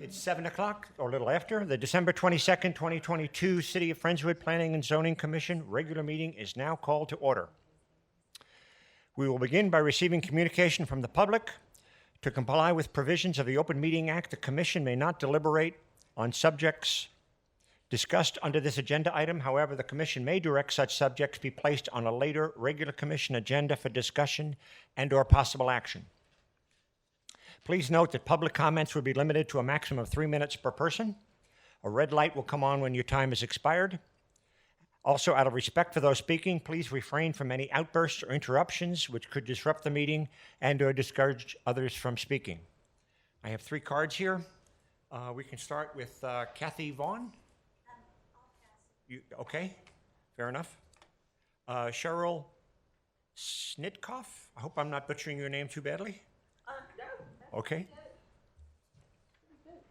It's 7 o'clock, or a little after. The December 22nd, 2022 City of Friendswood Planning and Zoning Commission regular meeting is now called to order. We will begin by receiving communication from the public. To comply with provisions of the Open Meeting Act, the commission may not deliberate on subjects discussed under this agenda item. However, the commission may direct such subjects be placed on a later regular commission agenda for discussion and/or possible action. Please note that public comments will be limited to a maximum of 3 minutes per person. A red light will come on when your time is expired. Also, out of respect for those speaking, please refrain from any outbursts or interruptions which could disrupt the meeting and/or discourage others from speaking. I have 3 cards here. We can start with Kathy Vaughn. You, okay, fair enough. Cheryl Snitkoff. I hope I'm not butchering your name too badly. No. Okay.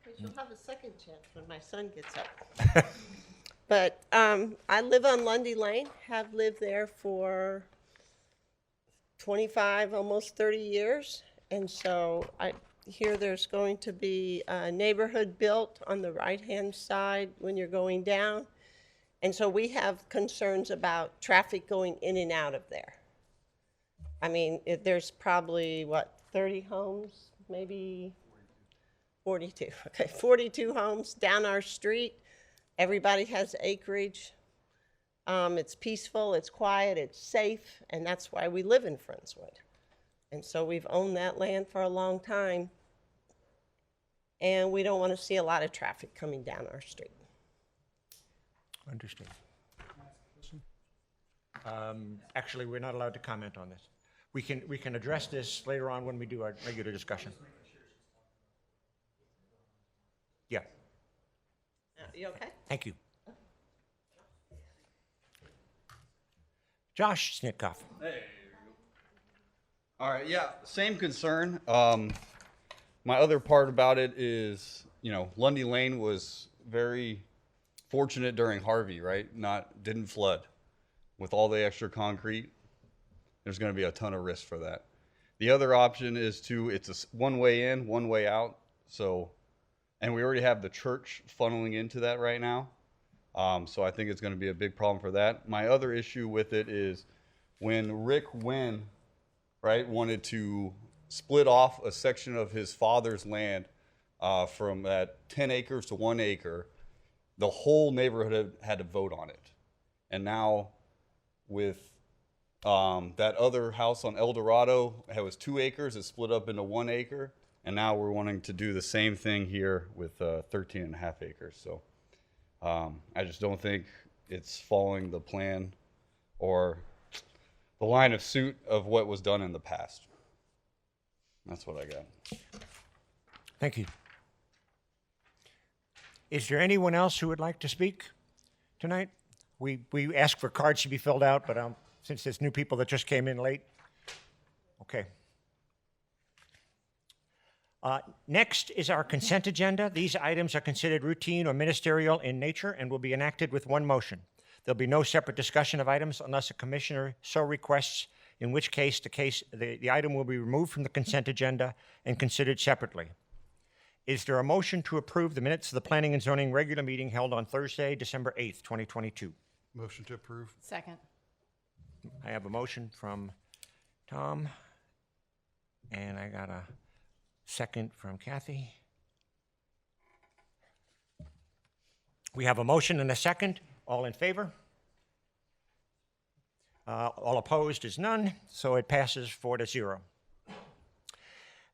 Because you'll have a second chance when my son gets up. But I live on Lundy Lane, have lived there for 25, almost 30 years. And so I hear there's going to be a neighborhood built on the right-hand side when you're going down. And so we have concerns about traffic going in and out of there. I mean, there's probably, 30 homes, maybe 42. Okay, 42 homes down our street. Everybody has acreage. It's peaceful, it's quiet, it's safe, and that's why we live in Friendswood. And so we've owned that land for a long time, and we don't want to see a lot of traffic coming down our street. Understood. Actually, we're not allowed to comment on this. We can address this later on when we do our regular discussion. Yeah. You okay? Thank you. Josh Snitkoff. Hey. All right, yeah, same concern. My other part about it is, Lundy Lane was very fortunate during Harvey, right? Didn't flood. With all the extra concrete, there's going to be a ton of risk for that. The other option is it's a one way in, one way out. So, and we already have the church funneling into that right now. So I think it's going to be a big problem for that. My other issue with it is when Rick Wynn, right, wanted to split off a section of his father's land from that 10 acres to 1 acre, the whole neighborhood had to vote on it. And now with that other house on El Dorado, it was 2 acres, it's split up into 1 acre. And now we're wanting to do the same thing here with 13 and a half acres. So I just don't think it's following the plan or the line of suit of what was done in the past. That's what I got. Thank you. Is there anyone else who would like to speak tonight? We asked for cards to be filled out, but since there's new people that just came in late. Okay. Next is our consent agenda. These items are considered routine or ministerial in nature and will be enacted with one motion. There'll be no separate discussion of items unless a commissioner so requests, in which case the item will be removed from the consent agenda and considered separately. Is there a motion to approve the minutes of the Planning and Zoning regular meeting held on Thursday, December 8th, 2022? Motion to approve. Second. I have a motion from Tom, and I got a second from Kathy. We have a motion and a second. All in favor? All opposed is none, so it passes 4-0.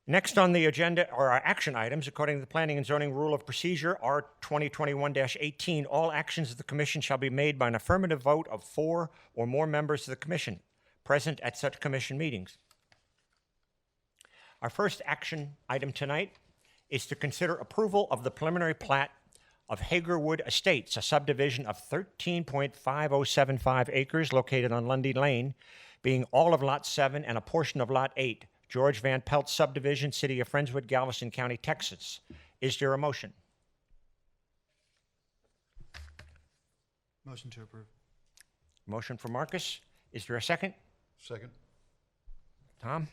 Next on the agenda are our action items. According to the Planning and Zoning Rule of Procedure, R 2021-18, all actions of the Commission shall be made by an affirmative vote of 4 or more members of the Commission present at such Commission meetings. Our first action item tonight is to consider approval of the preliminary plat of Hagerwood Estates, a subdivision of 13.5075 acres located on Lundy Lane, being all of Lot 7 and a portion of Lot 8, George Van Pelt subdivision, City of Friendswood, Galveston County, Texas. Is there a motion? Motion to approve. Motion for Marcus. Is there a second? Second. Tom?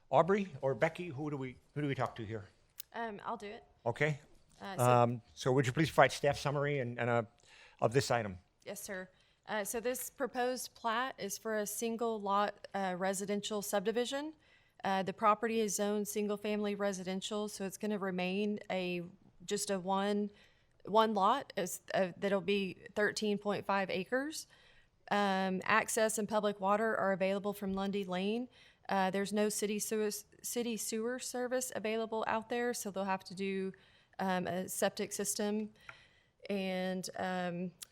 Aubrey or Becky? Who do we talk to here? I'll do it. Okay. So- So would you please provide staff summary of this item? Yes, sir. So this proposed plat is for a single lot residential subdivision. The property is zoned single-family residential, so it's going to remain just a one lot that'll be 13.5 acres. Access and public water are available from Lundy Lane. There's no city sewer service available out there, so they'll have to do a septic system. And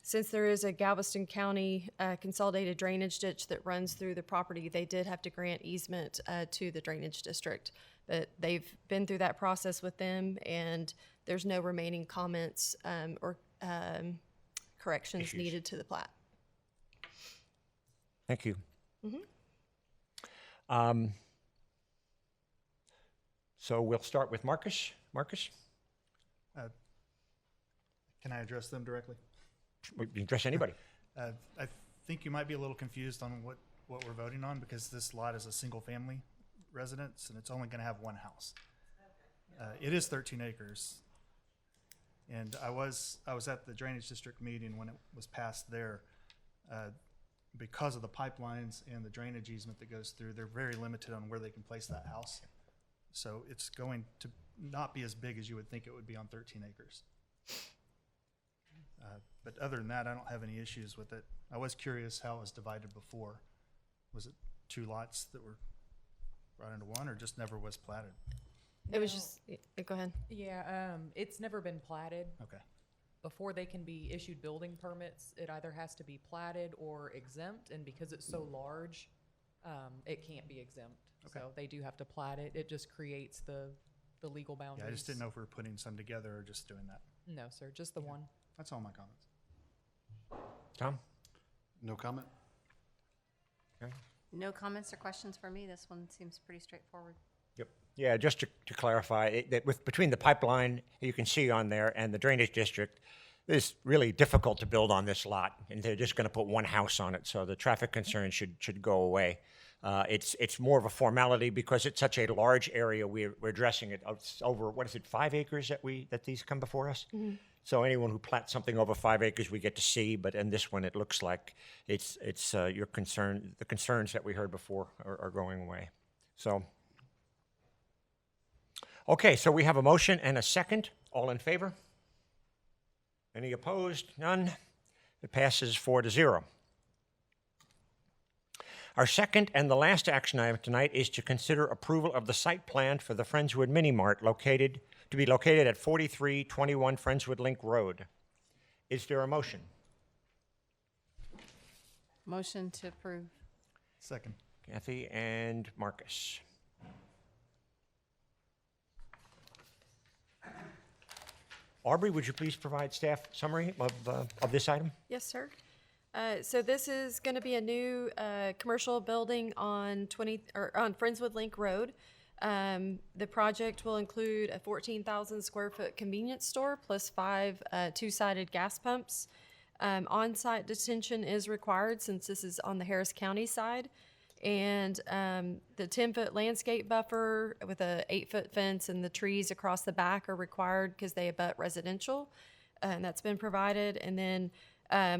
since there is a Galveston County consolidated drainage ditch that runs through the property, they did have to grant easement to the drainage district. But they've been through that process with them, and there's no remaining comments or corrections Issues. needed to the plat. Thank you. So we'll start with Marcus. Marcus, Can I address them directly? you can address anybody. I think you might be a little confused on what we're voting on because this lot is a single-family residence and it's only going to have one house. It is 13 acres. And I was at the drainage district meeting when it was passed there. Because of the pipelines and the drainage easement that goes through, they're very limited on where they can place that house. So it's going to not be as big as you would think it would be on 13 acres. But other than that, I don't have any issues with it. I was curious how it was divided before. Was it two lots that were brought into one or just never was platted? It was just, go ahead. Yeah, it's never been platted. Okay. Before they can be issued building permits, it either has to be platted or exempt, and because it's so large, it can't be exempt. Okay. So they do have to plat it. It just creates the legal boundaries. Yeah, I just didn't know if we were putting some together or just doing that. No, sir, just the one. That's all my comments. Tom? No comment? Okay. No comments or questions for me. This one seems pretty straightforward. Yep. Yeah, just to clarify, that between the pipeline you can see on there and the drainage district, it's really difficult to build on this lot, and they're just going to put one house on it, so the traffic concerns should go away. It's more of a formality because it's such a large area. We're addressing it. It's over, 5 acres that these come before us? Mm-hmm. So anyone who plats something over 5 acres, we get to see. But in this one, it looks like it's your concern. The concerns that we heard before are going away. So, okay. So we have a motion and a second. All in favor? Any opposed? None. It passes 4-0. Our second and the last action item tonight is to consider approval of the site plan for the Friendswood Mini Mart to be located at 4321 Friendswood Link Road. Is there a motion? Motion to approve. Second. Kathy and Marcus. Aubrey, would you please provide staff summary of this item? Yes, sir. So this is going to be a new commercial building on Friendswood Link Road. The project will include a 14,000 square foot convenience store plus 5 two-sided gas pumps. On-site detention is required since this is on the Harris County side. And the 10-foot landscape buffer with a 8-foot fence and the trees across the back are required because they abut residential. And that's been provided. And then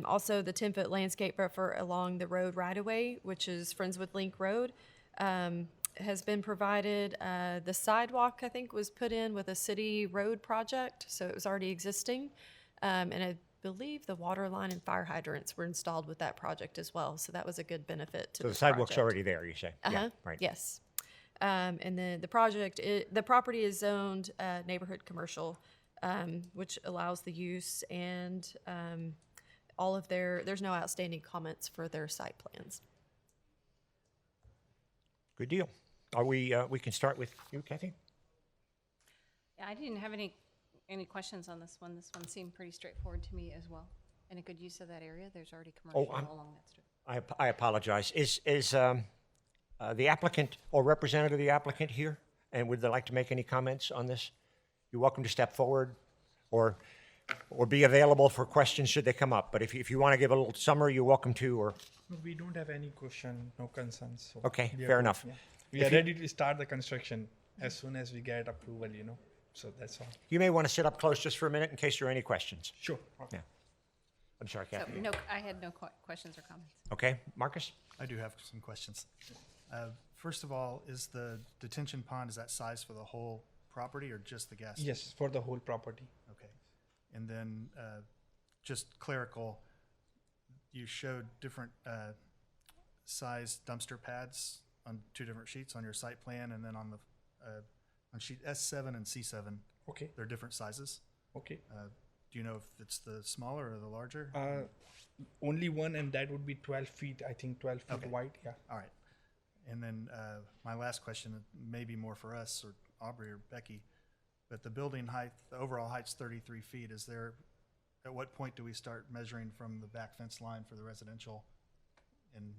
also the 10-foot landscape buffer along the road right-of-way, which is Friendswood Link Road, has been provided. The sidewalk, I think, was put in with a city road project, so it was already existing. And I believe the water line and fire hydrants were installed with that project as well, so that was a good benefit to So the this sidewalk's project. already there, you say? Yeah, right. Yes. And then the property is zoned neighborhood commercial, which allows the use and there's no outstanding comments for their site plans. Good deal. We can start with you, Kathy? Yeah, I didn't have any questions on this one. This one seemed pretty straightforward to me as well. And a good use of that area. There's already commercial along that strip. I apologize. Is the applicant or representative of the applicant here? And would they like to make any comments on this? You're welcome to step forward or be available for questions should they come up. But if you want to give a little summary, you're welcome to. Or No, we don't have any question, no concerns. So Okay, we are fair good, enough. yeah. We are ready to start the construction as soon as we get approval, So that's all. You may want to sit up close just for a minute in case there are any questions. Sure. Yeah. I'm sorry, So, Kathy. no, I had no questions or comments. Okay, Marcus? I do have some questions. First of all, is the detention pond, is that size for the whole property or just the gas station? Yes, for the whole property. Okay. And then, just clerical, you showed different size dumpster pads on 2 different sheets on your site plan, and then on the, on sheet S7 and C7, Okay. they're different sizes. Okay. Do you know if it's the smaller or the larger? Only one, and that would be 12 feet. I think 12 feet Okay. wide. Yeah. All right. And then my last question, may be more for us or Aubrey or Becky, but the building height, the overall height's 33 feet. Is there, at what point do we start measuring from the back fence line for the residential? And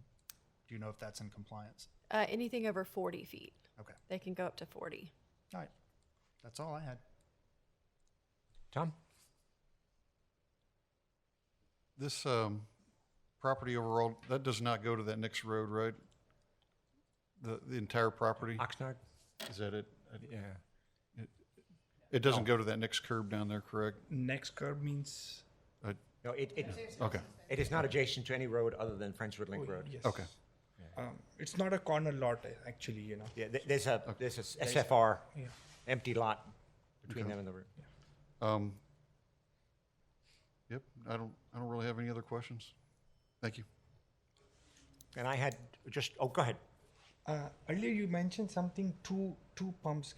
do you know if that's in compliance? Anything over 40 feet. Okay. They can go up to 40. All right. That's all I had. Tom? This property overall, that does not go to that next road, right? The entire property? Oxnard? Is that it? Yeah. It doesn't go to that next curb down there, correct? Next curb means. No, Okay, it is not adjacent to any road other than Friendswood Link Oh, Road. Yes. okay. It's not a corner lot, actually. Yeah, there's a SFR, Yeah. empty lot between them and the road. Yep, I don't really have any other questions. Thank you. And I had just, oh, go ahead. Earlier you mentioned something two pumps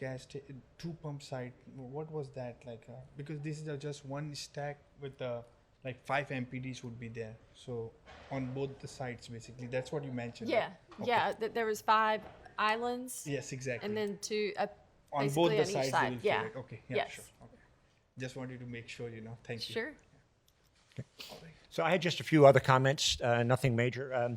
two pump site. What was that like? Because this is just one stack with like 5 MPDs would be there. So on both the sides basically. That's what you mentioned. Yeah, right? yeah. There was 5 islands. Yes, exactly. And then 2 on basically both the on each sides. side. They will Yeah. fill it. Okay. Yeah. Yes. Sure. Okay. Just wanted to make sure. Thank you. Sure. So I had just a few other comments, nothing major.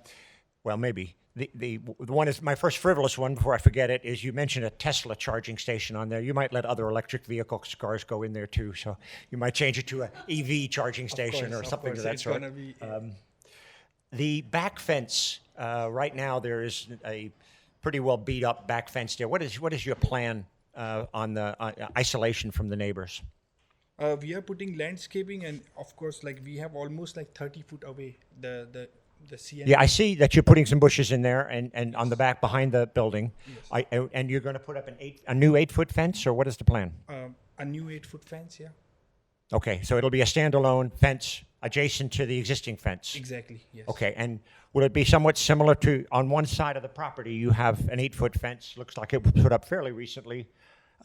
Well, maybe. The one is, my first frivolous one before I forget it, is you mentioned a Tesla charging station on there. You might let other electric vehicle cars go in there too. So you might change it to a EV charging station or Of something course, of that it's sort. gonna be, The back fence, right now there is a pretty well beat up back fence there. What is your plan on the isolation from the neighbors? we are putting landscaping, and of course, like we have almost like 30 foot away the CN. Yeah, I see that you're putting some bushes in there and on the back behind the building. And you're going to put up a new 8-foot fence, or what is the plan? A new 8-foot fence. Yeah. Okay, so it'll be a standalone fence adjacent to the existing fence. Exactly. Yes. Okay, and will it be somewhat similar to, on one side of the property, you have an 8-foot fence, looks like it was put up fairly recently.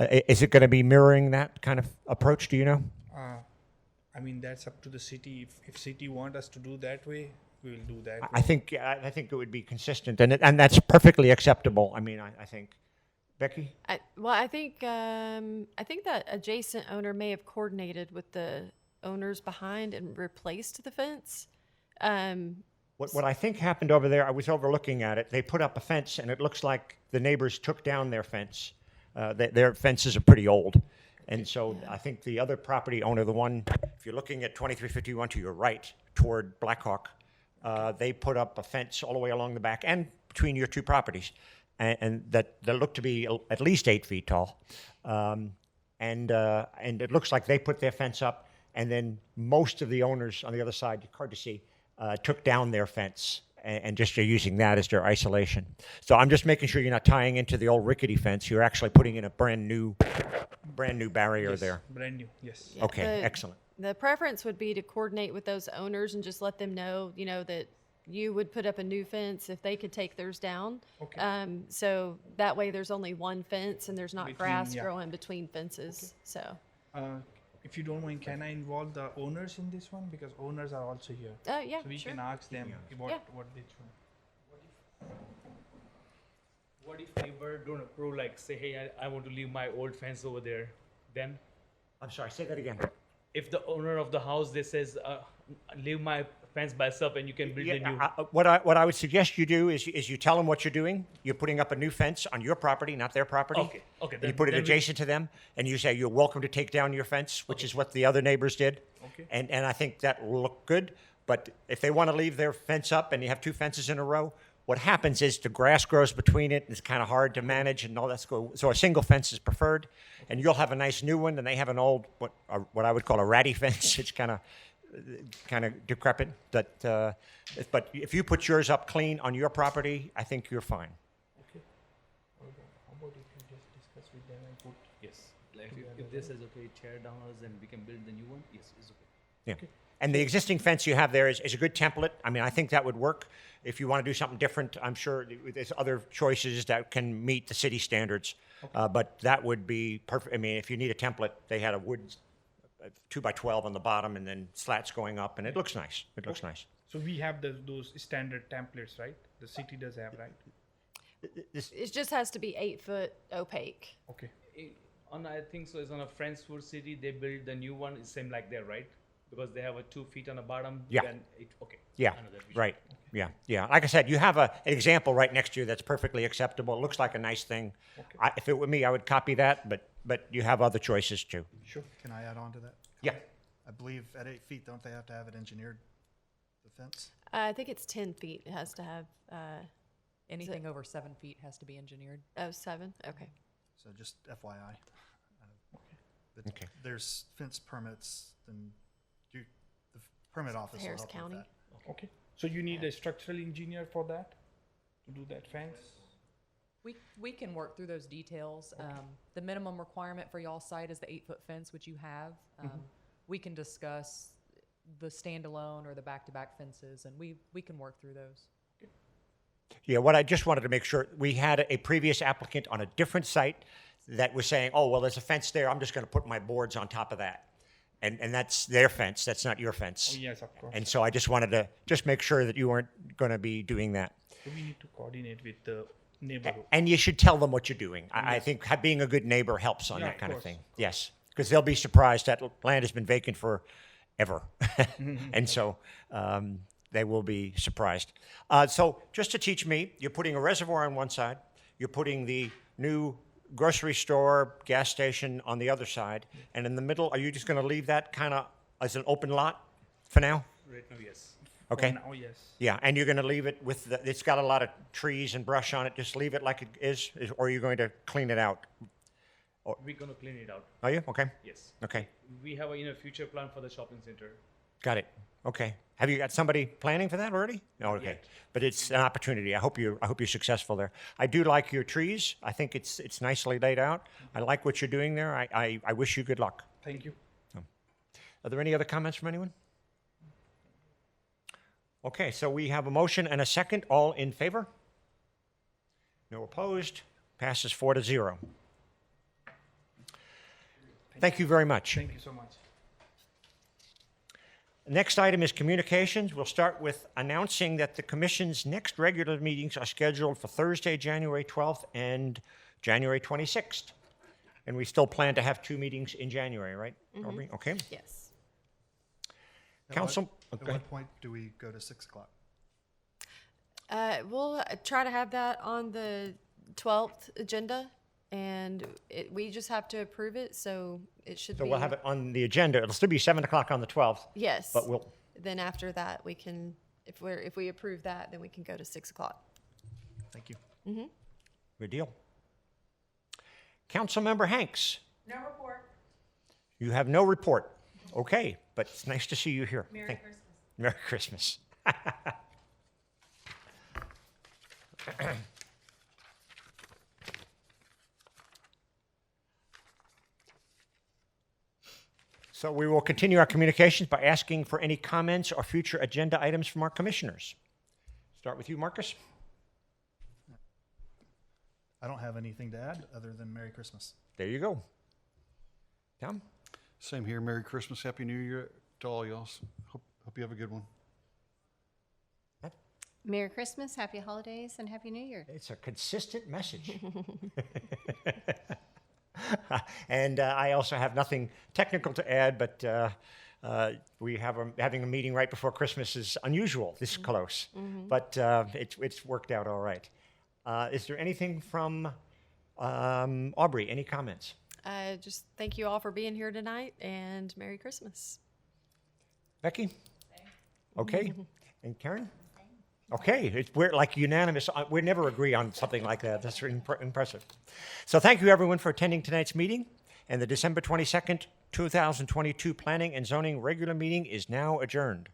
Is it going to be mirroring that kind of approach, do you know? I mean, that's up to the city. If city want us to do that way, we will do that. I think it would be consistent, and that's perfectly acceptable. I mean, I think. Becky? I think that adjacent owner may have coordinated with the owners behind and replaced the fence. What I think happened over there, I was overlooking at it. They put up a fence, and it looks like the neighbors took down their fence. Their fences are pretty old. And so I think the other property owner, the one, if you're looking at 2351 to your right toward Blackhawk, they put up a fence all the way along the back and between your 2 properties. And that looked to be at least 8 feet tall. And it looks like they put their fence up, and then most of the owners on the other side, hard to see, took down their fence and just are using that as their isolation. So I'm just making sure you're not tying into the old rickety fence. You're actually putting in a brand new barrier Yes, there. brand new. Yes. Yeah, Okay, excellent. The preference would be to coordinate with those owners and just let them know, that you would put up a new fence if they could take theirs down. Okay. So that way there's only one fence and there's not Between, grass yeah. growing between fences. So, If you don't mind, can I involve the owners in this one, because owners are also here? yeah, So we sure. can ask them what Yeah. what they want. What if neighbor don't approve, like say, hey, I want to leave my old fence over there? Then, I'm sorry, say that again. if the owner of the house they says, leave my fence by itself and you can build a new. What I would suggest you do is you tell them what you're doing. You're putting up a new fence on your property, not their property. Okay, okay, And you then- put it then we- adjacent to them, and you say you're welcome to take down your fence, which is what the other neighbors did. Okay. And I think that will look good. But if they want to leave their fence up and you have 2 fences in a row, What happens is the grass grows between it, and it's kind of hard to manage, and all that's go. So a single fence is preferred, and you'll have a nice new one, and they have an old what I would call a ratty fence. It's kind of decrepit, but if you put yours up clean on your property, I think you're fine. Okay. How about if you just discuss with them and put? Yes. Like if this is okay, tear down us and we can build the new one. Yes, it's okay. Yeah. And the existing fence you have there is a good template. I mean, I think that would work. If you want to do something different, I'm sure there's other choices that can meet the city standards. But that would be perfect. I mean, if you need a template, they had a wood 2x12 on the bottom and then slats going up, and it looks nice. It looks nice. So we have those standard templates, right? The city does have, right? It just has to be 8 foot opaque. Okay. I think so. It's on a Friendswood city. They build the new one. It's same like there, right? Because they have a 2 feet on the bottom. Yeah. Then okay. Yeah, I know that visual. right. Yeah, yeah. Like I said, you have an example right next to you that's perfectly acceptable. It looks like a nice thing. If it were me, I would copy that, but you have other choices too. Sure. Can I add on to that? Yeah. I believe at 8 feet, don't they have to have it engineered, the fence? I think it's 10 feet. It has to have, Anything over 7 feet has to be engineered. 7? Okay. So just FYI. But Okay. There's fence permits, and the permit office will Harris help County. with that. Okay. So you need a structural engineer for that, to do that fence? We can work through those details. The minimum requirement for y'all's site is the 8-foot fence, which you have. We can discuss the standalone or the back-to-back fences, and we can work through those. Yeah, what I just wanted to make sure, we had a previous applicant on a different site that was saying, oh, well, there's a fence there, I'm just going to put my boards on top of that. And that's their fence, that's not your fence. Oh, yes, of course. And so I just wanted to just make sure that you weren't going to be doing that. So we need to coordinate with the neighborhood. And you should tell them what you're doing. I think being a good neighbor helps on Yeah, that of kind of course. thing. Yes, because they'll be surprised that land has been vacant for ever. And so they will be surprised. So just to teach me, you're putting a reservoir on one side, you're putting the new grocery store, gas station on the other side, and in the middle, are you just going to leave that kind of as an open lot for now? Right now, yes. Okay. Oh, yes. Yeah, and you're going to leave it with it's got a lot of trees and brush on it. Just leave it like it is, or are you going to clean it out? We're gonna clean it out. Are you? Okay. Yes. Okay. We have a future plan for the shopping center. Got it. Okay. Have you got somebody planning for that already? No. Okay. yet. But it's an opportunity. I hope you're successful there. I do like your trees. I think it's nicely laid out. I like what you're doing there. I wish you good luck. Thank you. Are there any other comments from anyone? Okay, so we have a motion and a second. All in favor? No opposed. Passes 4-0. Thank you very much. Thank you so much. Next item is communications. We'll start with announcing that the commission's next regular meetings are scheduled for Thursday, January 12th and January 26th. And we still plan to have 2 meetings in January, right, Aubrey? Okay. Yes. Council. At what point do we go to 6 o'clock? We'll try to have that on the 12th agenda, and we just have to approve it, so it should So be. we'll have it on the agenda. It'll still be 7 o'clock on the 12th. Yes. But we'll, Then after that, we can, if we approve that, then we can go to 6 o'clock. Thank you. good deal. Councilmember Hanks. No report. You have no report. Okay, but it's nice to see you here. Merry Christmas. Merry Christmas. So we will continue our communications by asking for any comments or future agenda items from our commissioners. Start with you, Marcus. I don't have anything to add other than Merry Christmas. There you go. Tom? Same here. Merry Christmas, Happy New Year to all y'all. Hope you have a good one. Merry Christmas, Happy Holidays, and Happy New Year. It's a consistent message. And I also have nothing technical to add, but having a meeting right before Christmas is unusual, this close. But it's worked out all right. Is there anything from Aubrey? Any comments? Just thank you all for being here tonight, and Merry Christmas. Becky? Okay. And Karen? Okay, we're like unanimous. We never agree on something like that. That's impressive. So thank you, everyone, for attending tonight's meeting. And the December 22nd, 2022 Planning and Zoning regular meeting is now adjourned.